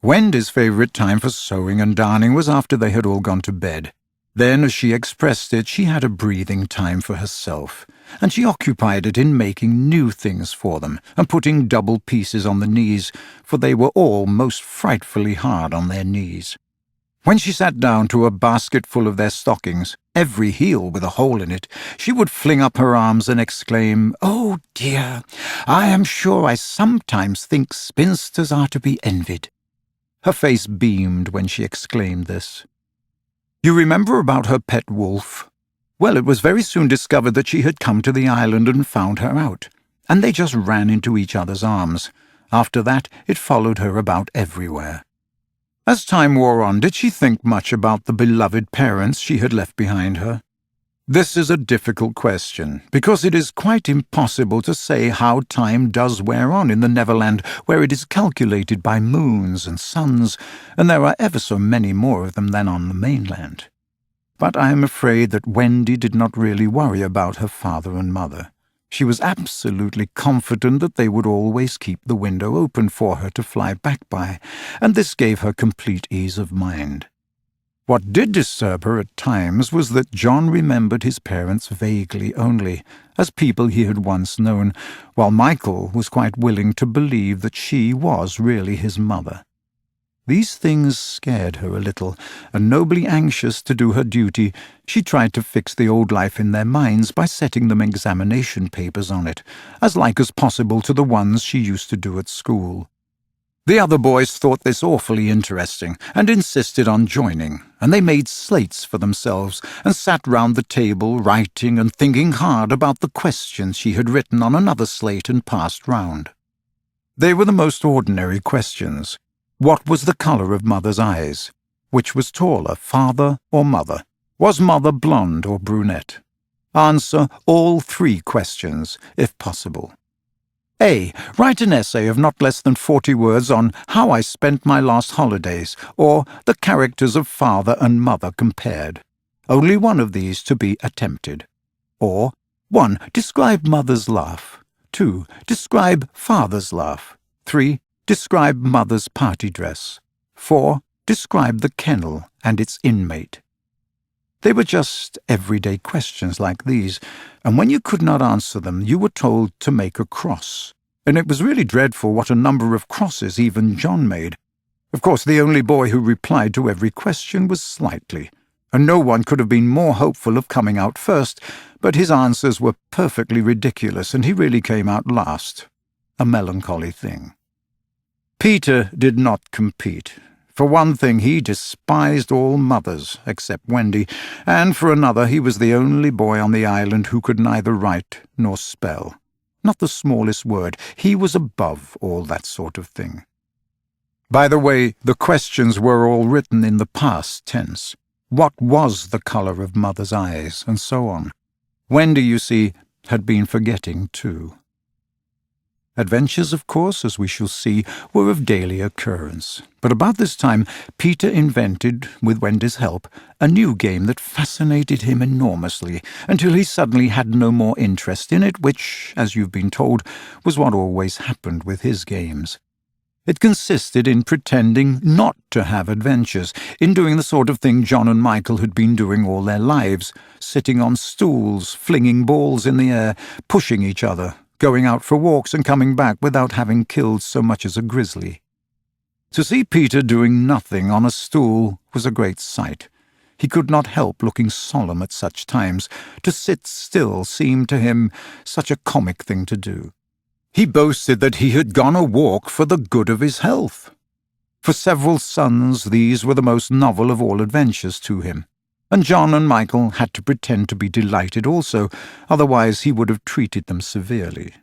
Wendy's favourite time for sewing and darning was after they had all gone to bed. Then, as she expressed it, she had a breathing time for herself, and she occupied it in making new things for them and putting double pieces on the knees, for they were all most frightfully hard on their knees. When she sat down to a basket full of their stockings, every heel with a hole in it, she would fling up her arms and exclaim, "Oh dear, I am sure I sometimes think spinsters are to be envied." Her face beamed when she exclaimed this. You remember about her pet wolf? Well, it was very soon discovered that she had come to the island and found her out, and they just ran into each other's arms. After that, it followed her about everywhere. As time wore on, did she think much about the beloved parents she had left behind her? This is a difficult question, because it is quite impossible to say how time does wear on in the Neverland, where it is calculated by moons and suns, and there are ever so many more of them than on the mainland. But I am afraid that Wendy did not really worry about her father and mother. She was absolutely confident that they would always keep the window open for her to fly back by, and this gave her complete ease of mind. What did disturb her at times was that John remembered his parents vaguely only, as people he had once known, while Michael was quite willing to believe that she was really his mother. These things scared her a little, and nobly anxious to do her duty, she tried to fix the old life in their minds by setting them examination papers on it, as like as possible to the ones she used to do at school. The other boys thought this awfully interesting, and insisted on joining, and they made slates for themselves, and sat round the table writing and thinking hard about the questions she had written on another slate and passed round. They were the most ordinary questions. What was the colour of Mother's eyes? Which was taller, father or mother? Was Mother blonde or brunette? Answer all 3 questions, if possible. A. Write an essay of not less than 40 words on how I spent my last holidays, or the characters of father and mother compared. Only one of these to be attempted. Or 1. Describe mother's laugh. 2. Describe father's laugh. 3. Describe mother's party dress. 4. Describe the kennel and its inmate. They were just everyday questions like these, and when you could not answer them, you were told to make a cross. And it was really dreadful what a number of crosses even John made. Of course, the only boy who replied to every question was Slightly, and no one could have been more hopeful of coming out first, but his answers were perfectly ridiculous, and he really came out last. A melancholy thing. Peter did not compete. For one thing, he despised all mothers, except Wendy, and for another, he was the only boy on the island who could neither write nor spell. Not the smallest word. He was above all that sort of thing. By the way, the questions were all written in the past tense. What was the colour of Mother's eyes, and so on. Wendy, you see, had been forgetting too. Adventures, of course, as we shall see, were of daily occurrence. But about this time, Peter invented, with Wendy's help, a new game that fascinated him enormously, until he suddenly had no more interest in it, which, as you've been told, was what always happened with his games. It consisted in pretending not to have adventures, in doing the sort of thing John and Michael had been doing all their lives, sitting on stools, flinging balls in the air, pushing each other, going out for walks and coming back without having killed so much as a grizzly. To see Peter doing nothing on a stool was a great sight. He could not help looking solemn at such times. To sit still seemed to him such a comic thing to do. He boasted that he had gone a walk for the good of his health. For several suns these were the most novel of all adventures to him, and John and Michael had to pretend to be delighted also, otherwise he would have treated them severely.